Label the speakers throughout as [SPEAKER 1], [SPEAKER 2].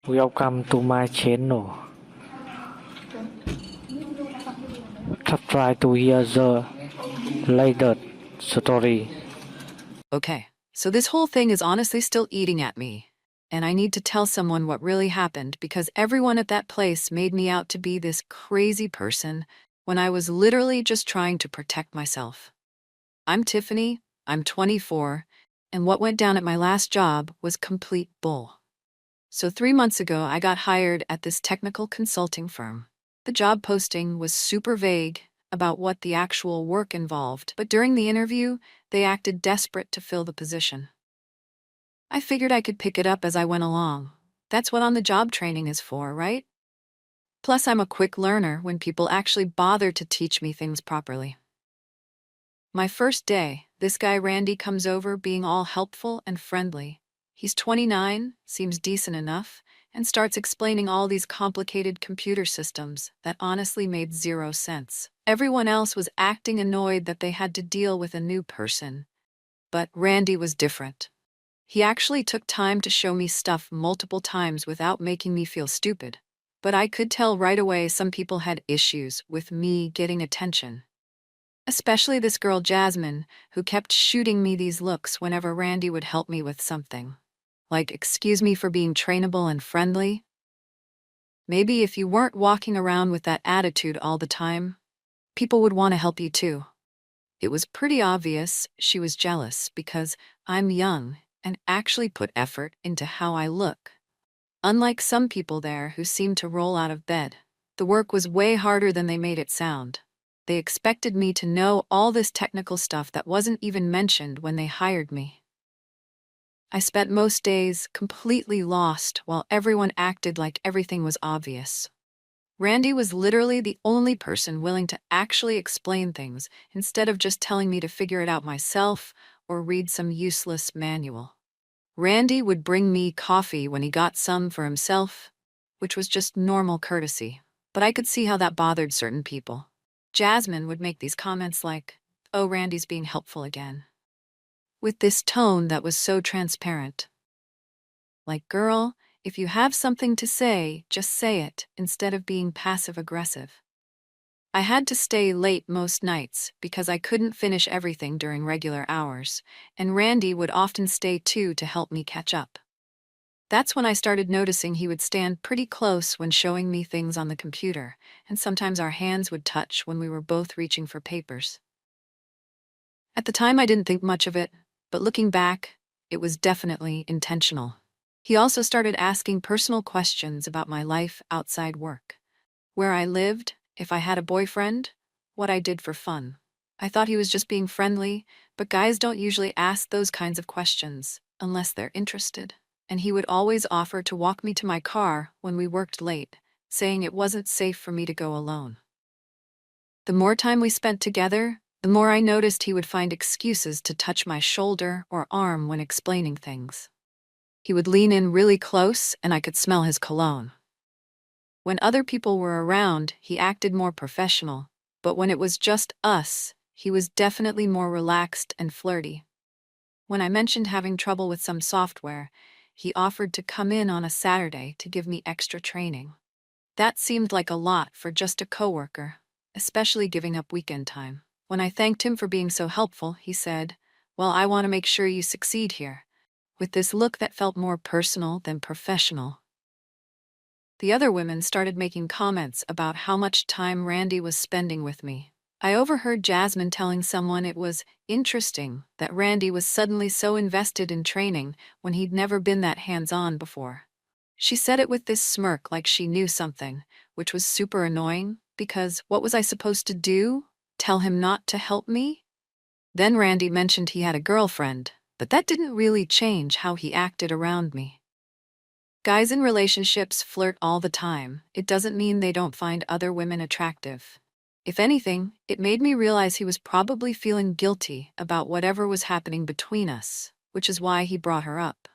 [SPEAKER 1] Welcome to my channel. Try to hear the latest story.
[SPEAKER 2] Okay, so this whole thing is honestly still eating at me. And I need to tell someone what really happened because everyone at that place made me out to be this crazy person when I was literally just trying to protect myself. I'm Tiffany, I'm 24, and what went down at my last job was complete bull. So 3 months ago, I got hired at this technical consulting firm. The job posting was super vague about what the actual work involved, but during the interview, they acted desperate to fill the position. I figured I could pick it up as I went along. That's what on-the-job training is for, right? Plus, I'm a quick learner when people actually bother to teach me things properly. My first day, this guy Randy comes over being all helpful and friendly. He's 29, seems decent enough, and starts explaining all these complicated computer systems that honestly made zero sense. Everyone else was acting annoyed that they had to deal with a new person. But Randy was different. He actually took time to show me stuff multiple times without making me feel stupid. But I could tell right away some people had issues with me getting attention. Especially this girl Jasmine, who kept shooting me these looks whenever Randy would help me with something. Like, excuse me for being trainable and friendly? Maybe if you weren't walking around with that attitude all the time, people would want to help you too. It was pretty obvious she was jealous because I'm young and actually put effort into how I look. Unlike some people there who seemed to roll out of bed, the work was way harder than they made it sound. They expected me to know all this technical stuff that wasn't even mentioned when they hired me. I spent most days completely lost while everyone acted like everything was obvious. Randy was literally the only person willing to actually explain things instead of just telling me to figure it out myself or read some useless manual. Randy would bring me coffee when he got some for himself, which was just normal courtesy, but I could see how that bothered certain people. Jasmine would make these comments like, "Oh, Randy's being helpful again," with this tone that was so transparent. Like, girl, if you have something to say, just say it instead of being passive-aggressive. I had to stay late most nights because I couldn't finish everything during regular hours, and Randy would often stay too to help me catch up. That's when I started noticing he would stand pretty close when showing me things on the computer, and sometimes our hands would touch when we were both reaching for papers. At the time, I didn't think much of it, but looking back, it was definitely intentional. He also started asking personal questions about my life outside work. Where I lived, if I had a boyfriend, what I did for fun. I thought he was just being friendly, but guys don't usually ask those kinds of questions unless they're interested. And he would always offer to walk me to my car when we worked late, saying it wasn't safe for me to go alone. The more time we spent together, the more I noticed he would find excuses to touch my shoulder or arm when explaining things. He would lean in really close and I could smell his cologne. When other people were around, he acted more professional, but when it was just us, he was definitely more relaxed and flirty. When I mentioned having trouble with some software, he offered to come in on a Saturday to give me extra training. That seemed like a lot for just a coworker, especially giving up weekend time. When I thanked him for being so helpful, he said, "Well, I want to make sure you succeed here," with this look that felt more personal than professional. The other women started making comments about how much time Randy was spending with me. I overheard Jasmine telling someone it was interesting that Randy was suddenly so invested in training when he'd never been that hands-on before. She said it with this smirk like she knew something, which was super annoying because what was I supposed to do? Tell him not to help me? Then Randy mentioned he had a girlfriend, but that didn't really change how he acted around me. Guys in relationships flirt all the time. It doesn't mean they don't find other women attractive. If anything, it made me realize he was probably feeling guilty about whatever was happening between us, which is why he brought her up.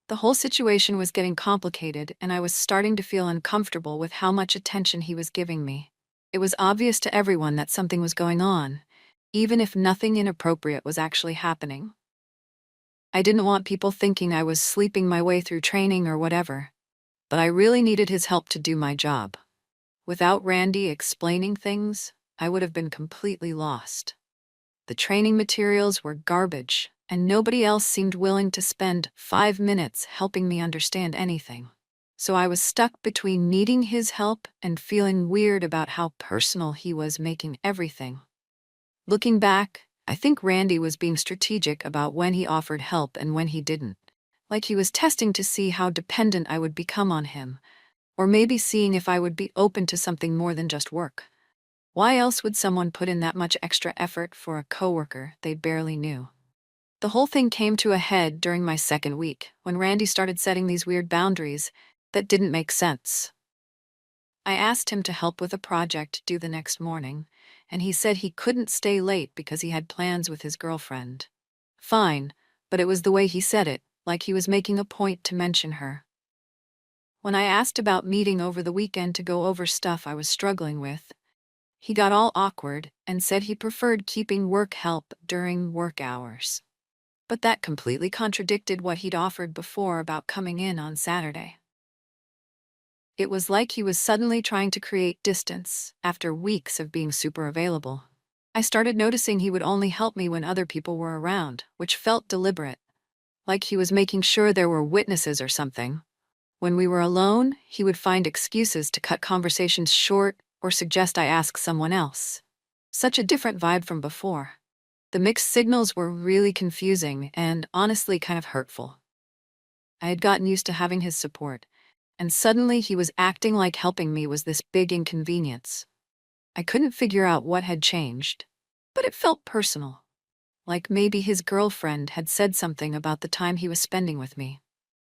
[SPEAKER 2] The whole situation was getting complicated, and I was starting to feel uncomfortable with how much attention he was giving me. It was obvious to everyone that something was going on, even if nothing inappropriate was actually happening. I didn't want people thinking I was sleeping my way through training or whatever. but I really needed his help to do my job. Without Randy explaining things, I would have been completely lost. The training materials were garbage, and nobody else seemed willing to spend 5 minutes helping me understand anything. So I was stuck between needing his help and feeling weird about how personal he was making everything. Looking back, I think Randy was being strategic about when he offered help and when he didn't. Like he was testing to see how dependent I would become on him, or maybe seeing if I would be open to something more than just work. Why else would someone put in that much extra effort for a coworker they barely knew? The whole thing came to a head during my second week, when Randy started setting these weird boundaries that didn't make sense. I asked him to help with a project due the next morning, and he said he couldn't stay late because he had plans with his girlfriend. Fine, but it was the way he said it, like he was making a point to mention her. When I asked about meeting over the weekend to go over stuff I was struggling with, he got all awkward and said he preferred keeping work help during work hours. But that completely contradicted what he'd offered before about coming in on Saturday. It was like he was suddenly trying to create distance after weeks of being super available. I started noticing he would only help me when other people were around, which felt deliberate, like he was making sure there were witnesses or something. When we were alone, he would find excuses to cut conversations short or suggest I ask someone else. Such a different vibe from before. The mixed signals were really confusing and honestly kind of hurtful. I had gotten used to having his support, and suddenly he was acting like helping me was this big inconvenience. I couldn't figure out what had changed, but it felt personal, like maybe his girlfriend had said something about the time he was spending with me.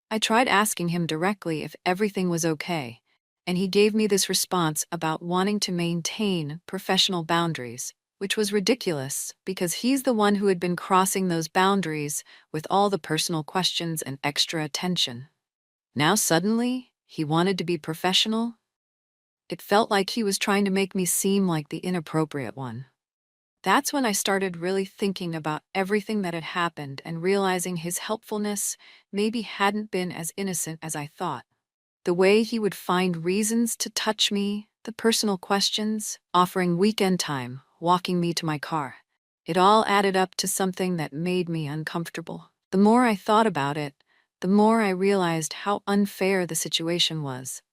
[SPEAKER 2] I tried asking him directly if everything was okay, and he gave me this response about wanting to maintain professional boundaries, which was ridiculous because he's the one who had been crossing those boundaries with all the personal questions and extra attention. Now suddenly, he wanted to be professional? It felt like he was trying to make me seem like the inappropriate one. That's when I started really thinking about everything that had happened and realizing his helpfulness maybe hadn't been as innocent as I thought. The way he would find reasons to touch me, the personal questions, offering weekend time, walking me to my car. It all added up to something that made me uncomfortable. The more I thought about it, the more I realized how unfair the situation was.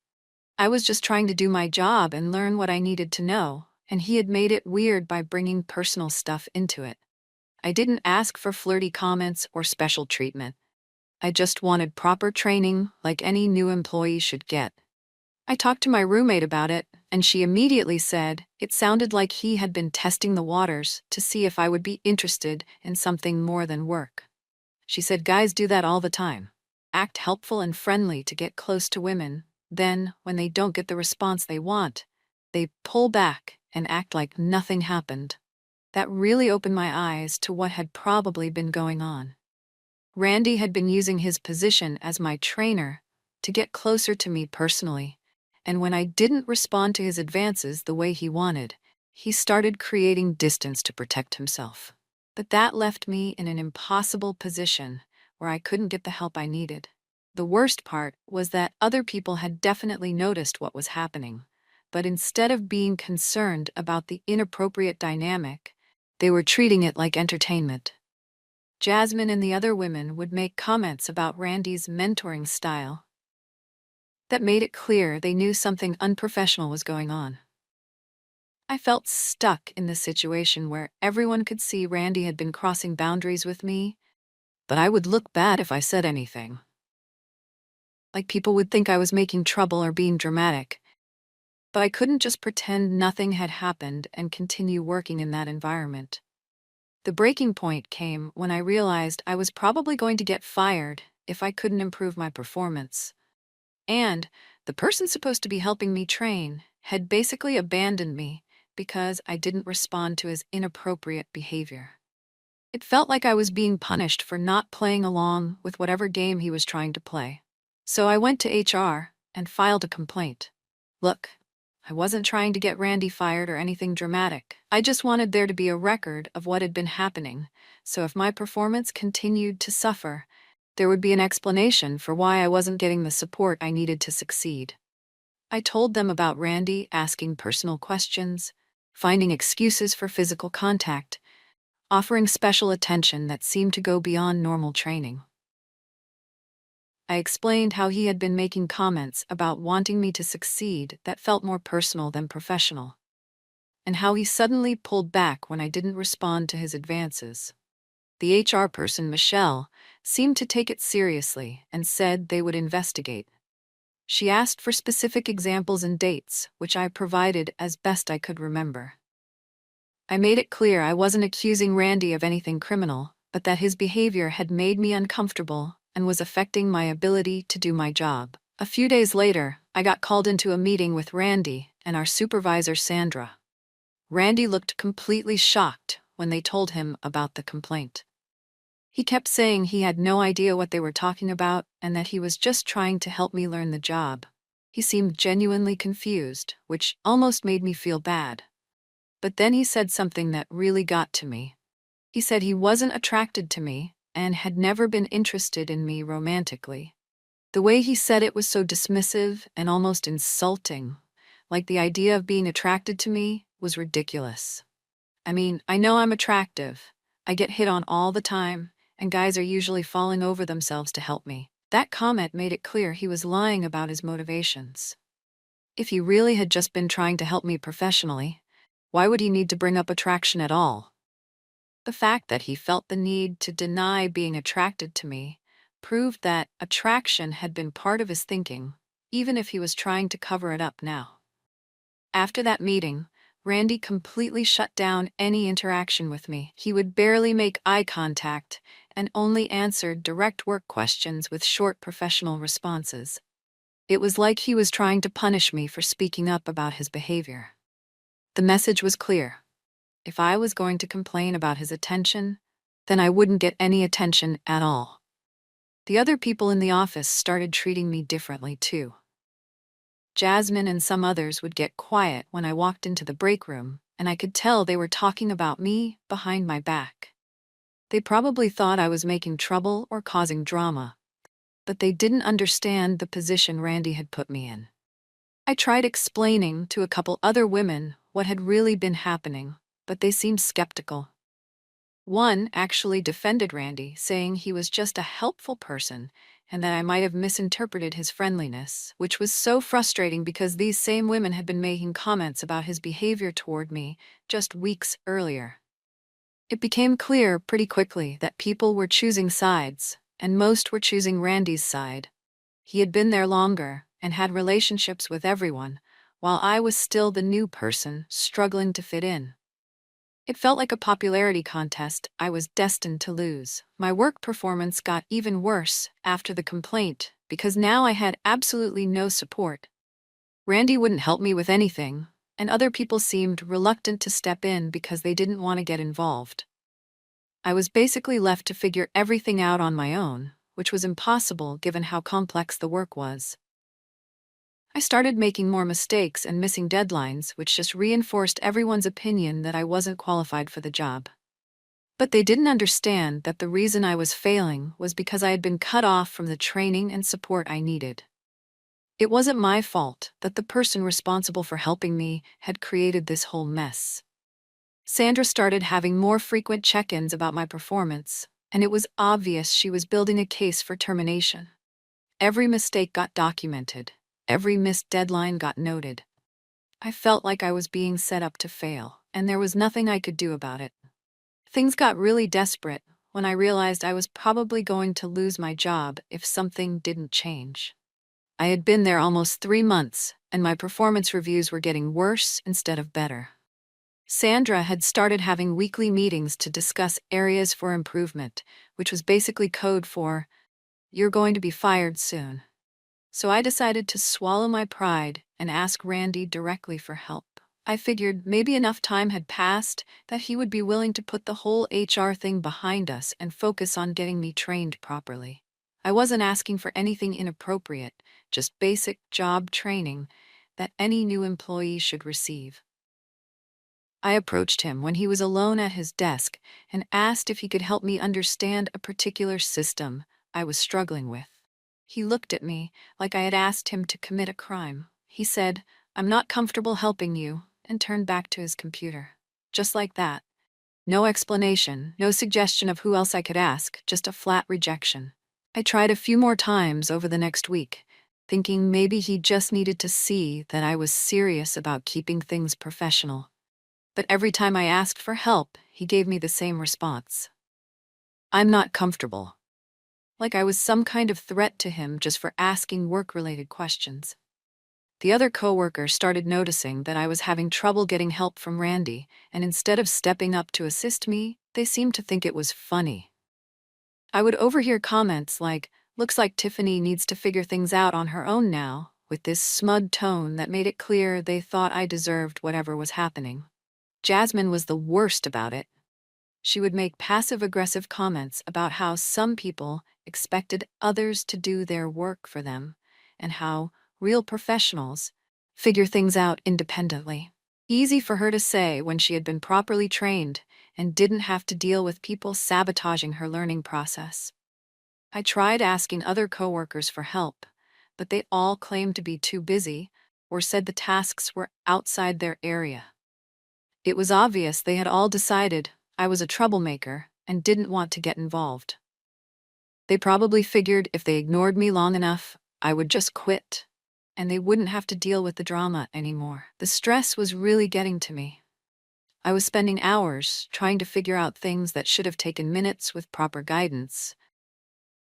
[SPEAKER 2] I was just trying to do my job and learn what I needed to know, and he had made it weird by bringing personal stuff into it. I didn't ask for flirty comments or special treatment. I just wanted proper training like any new employee should get. I talked to my roommate about it, and she immediately said it sounded like he had been testing the waters to see if I would be interested in something more than work. She said guys do that all the time. Act helpful and friendly to get close to women. Then, when they don't get the response they want, they pull back and act like nothing happened. That really opened my eyes to what had probably been going on. Randy had been using his position as my trainer to get closer to me personally, and when I didn't respond to his advances the way he wanted, he started creating distance to protect himself. But that left me in an impossible position where I couldn't get the help I needed. The worst part was that other people had definitely noticed what was happening, but instead of being concerned about the inappropriate dynamic, they were treating it like entertainment. Jasmine and the other women would make comments about Randy's mentoring style that made it clear they knew something unprofessional was going on. I felt stuck in this situation where everyone could see Randy had been crossing boundaries with me, but I would look bad if I said anything. Like people would think I was making trouble or being dramatic. But I couldn't just pretend nothing had happened and continue working in that environment. The breaking point came when I realized I was probably going to get fired if I couldn't improve my performance. And the person supposed to be helping me train had basically abandoned me because I didn't respond to his inappropriate behavior. It felt like I was being punished for not playing along with whatever game he was trying to play. So I went to HR and filed a complaint. Look, I wasn't trying to get Randy fired or anything dramatic. I just wanted there to be a record of what had been happening, so if my performance continued to suffer, There would be an explanation for why I wasn't getting the support I needed to succeed. I told them about Randy asking personal questions, finding excuses for physical contact, offering special attention that seemed to go beyond normal training. I explained how he had been making comments about wanting me to succeed that felt more personal than professional, and how he suddenly pulled back when I didn't respond to his advances. The HR person, Michelle, seemed to take it seriously and said they would investigate. She asked for specific examples and dates, which I provided as best I could remember. I made it clear I wasn't accusing Randy of anything criminal, but that his behavior had made me uncomfortable and was affecting my ability to do my job. A few days later, I got called into a meeting with Randy and our supervisor, Sandra. Randy looked completely shocked when they told him about the complaint. He kept saying he had no idea what they were talking about and that he was just trying to help me learn the job. He seemed genuinely confused, which almost made me feel bad. But then he said something that really got to me. He said he wasn't attracted to me and had never been interested in me romantically. The way he said it was so dismissive and almost insulting, like the idea of being attracted to me was ridiculous. I mean, I know I'm attractive. I get hit on all the time, and guys are usually falling over themselves to help me. That comment made it clear he was lying about his motivations. If he really had just been trying to help me professionally, why would he need to bring up attraction at all? The fact that he felt the need to deny being attracted to me proved that attraction had been part of his thinking, even if he was trying to cover it up now. After that meeting, Randy completely shut down any interaction with me. He would barely make eye contact and only answered direct work questions with short professional responses. It was like he was trying to punish me for speaking up about his behavior. The message was clear. If I was going to complain about his attention, then I wouldn't get any attention at all. The other people in the office started treating me differently too. Jasmine and some others would get quiet when I walked into the break room, and I could tell they were talking about me behind my back. They probably thought I was making trouble or causing drama, but they didn't understand the position Randy had put me in. I tried explaining to a couple other women what had really been happening, but they seemed skeptical. One actually defended Randy, saying he was just a helpful person and that I might have misinterpreted his friendliness, which was so frustrating because these same women had been making comments about his behavior toward me just weeks earlier. It became clear pretty quickly that people were choosing sides, and most were choosing Randy's side. He had been there longer and had relationships with everyone, while I was still the new person struggling to fit in. It felt like a popularity contest I was destined to lose. My work performance got even worse after the complaint because now I had absolutely no support. Randy wouldn't help me with anything, and other people seemed reluctant to step in because they didn't want to get involved. I was basically left to figure everything out on my own, which was impossible given how complex the work was. I started making more mistakes and missing deadlines, which just reinforced everyone's opinion that I wasn't qualified for the job. But they didn't understand that the reason I was failing was because I had been cut off from the training and support I needed. It wasn't my fault that the person responsible for helping me had created this whole mess. Sandra started having more frequent check-ins about my performance, and it was obvious she was building a case for termination. Every mistake got documented. Every missed deadline got noted. I felt like I was being set up to fail, and there was nothing I could do about it. Things got really desperate when I realized I was probably going to lose my job if something didn't change. I had been there almost 3 months, and my performance reviews were getting worse instead of better. Sandra had started having weekly meetings to discuss areas for improvement, which was basically code for, "You're going to be fired soon." So I decided to swallow my pride and ask Randy directly for help. I figured maybe enough time had passed that he would be willing to put the whole HR thing behind us and focus on getting me trained properly. I wasn't asking for anything inappropriate, just basic job training that any new employee should receive. I approached him when he was alone at his desk and asked if he could help me understand a particular system I was struggling with. He looked at me like I had asked him to commit a crime. He said, "I'm not comfortable helping you," and turned back to his computer. Just like that. No explanation, no suggestion of who else I could ask, just a flat rejection. I tried a few more times over the next week, thinking maybe he just needed to see that I was serious about keeping things professional. But every time I asked for help, he gave me the same response. "I'm not comfortable." Like I was some kind of threat to him just for asking work-related questions. The other coworkers started noticing that I was having trouble getting help from Randy, and instead of stepping up to assist me, they seemed to think it was funny. I would overhear comments like, "Looks like Tiffany needs to figure things out on her own now," with this smug tone that made it clear they thought I deserved whatever was happening. Jasmine was the worst about it. She would make passive-aggressive comments about how some people expected others to do their work for them, and how real professionals figure things out independently. Easy for her to say when she had been properly trained and didn't have to deal with people sabotaging her learning process. I tried asking other coworkers for help, but they all claimed to be too busy or said the tasks were outside their area. It was obvious they had all decided I was a troublemaker and didn't want to get involved. They probably figured if they ignored me long enough, I would just quit, and they wouldn't have to deal with the drama anymore. The stress was really getting to me. I was spending hours trying to figure out things that should have taken minutes with proper guidance.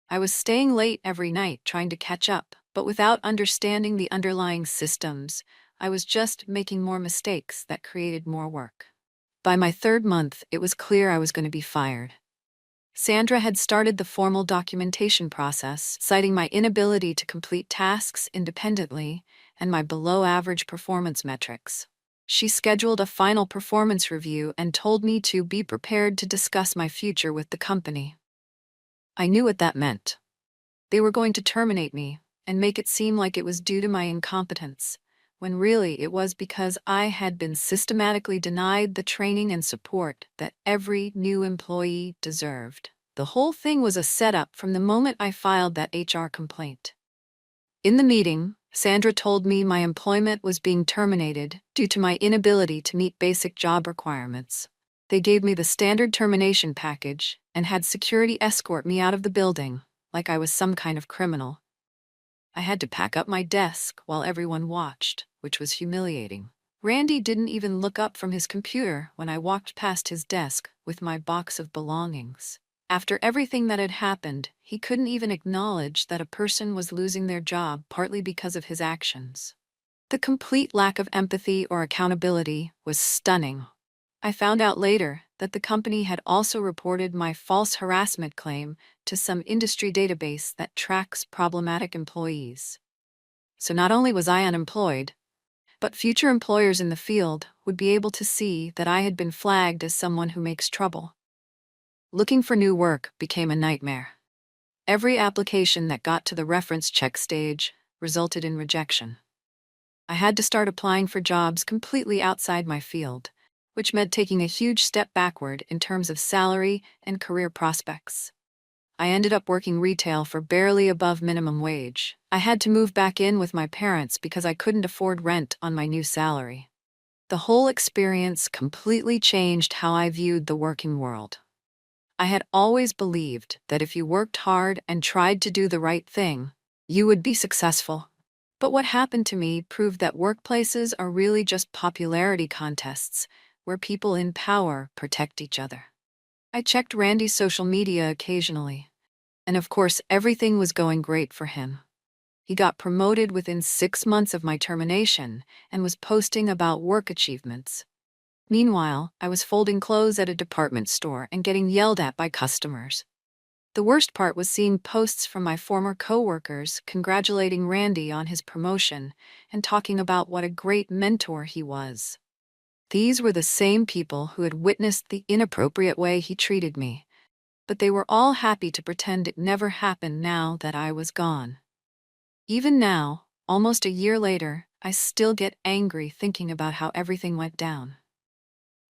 [SPEAKER 2] I was staying late every night trying to catch up, but without understanding the underlying systems, I was just making more mistakes that created more work. By my third month, it was clear I was going to be fired. Sandra had started the formal documentation process, citing my inability to complete tasks independently and my below-average performance metrics. She scheduled a final performance review and told me to be prepared to discuss my future with the company. I knew what that meant. They were going to terminate me and make it seem like it was due to my incompetence, when really it was because I had been systematically denied the training and support that every new employee deserved. The whole thing was a setup from the moment I filed that HR complaint. In the meeting, Sandra told me my employment was being terminated due to my inability to meet basic job requirements. They gave me the standard termination package and had security escort me out of the building, like I was some kind of criminal. I had to pack up my desk while everyone watched, which was humiliating. Randy didn't even look up from his computer when I walked past his desk with my box of belongings. After everything that had happened, he couldn't even acknowledge that a person was losing their job partly because of his actions. The complete lack of empathy or accountability was stunning. I found out later that the company had also reported my false harassment claim to some industry database that tracks problematic employees. So not only was I unemployed, but future employers in the field would be able to see that I had been flagged as someone who makes trouble. Looking for new work became a nightmare. Every application that got to the reference check stage resulted in rejection. I had to start applying for jobs completely outside my field, which meant taking a huge step backward in terms of salary and career prospects. I ended up working retail for barely above minimum wage. I had to move back in with my parents because I couldn't afford rent on my new salary. The whole experience completely changed how I viewed the working world. I had always believed that if you worked hard and tried to do the right thing, you would be successful. But what happened to me proved that workplaces are really just popularity contests where people in power protect each other. I checked Randy's social media occasionally, and of course everything was going great for him. He got promoted within 6 months of my termination and was posting about work achievements. Meanwhile, I was folding clothes at a department store and getting yelled at by customers. The worst part was seeing posts from my former coworkers congratulating Randy on his promotion and talking about what a great mentor he was. These were the same people who had witnessed the inappropriate way he treated me, but they were all happy to pretend it never happened now that I was gone. Even now, almost a year later, I still get angry thinking about how everything went down.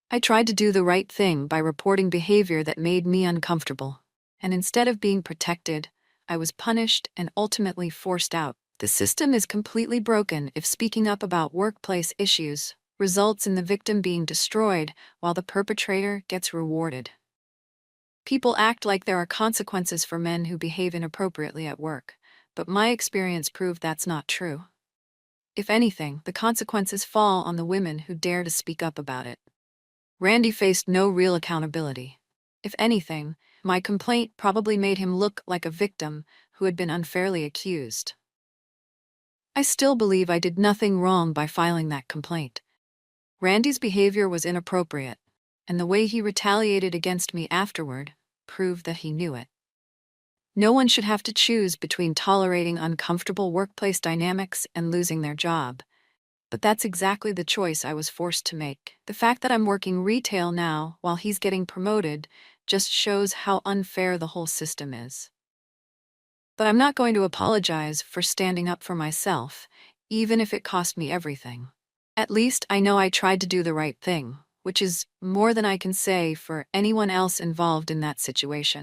[SPEAKER 2] I tried to do the right thing by reporting behavior that made me uncomfortable, and instead of being protected, I was punished and ultimately forced out. The system is completely broken if speaking up about workplace issues results in the victim being destroyed while the perpetrator gets rewarded. People act like there are consequences for men who behave inappropriately at work, but my experience proved that's not true. If anything, the consequences fall on the women who dare to speak up about it. Randy faced no real accountability. If anything, my complaint probably made him look like a victim who had been unfairly accused. I still believe I did nothing wrong by filing that complaint. Randy's behavior was inappropriate, and the way he retaliated against me afterward proved that he knew it. No one should have to choose between tolerating uncomfortable workplace dynamics and losing their job. But that's exactly the choice I was forced to make. The fact that I'm working retail now while he's getting promoted just shows how unfair the whole system is. But I'm not going to apologize for standing up for myself, even if it cost me everything. At least I know I tried to do the right thing, which is more than I can say for anyone else involved in that situation.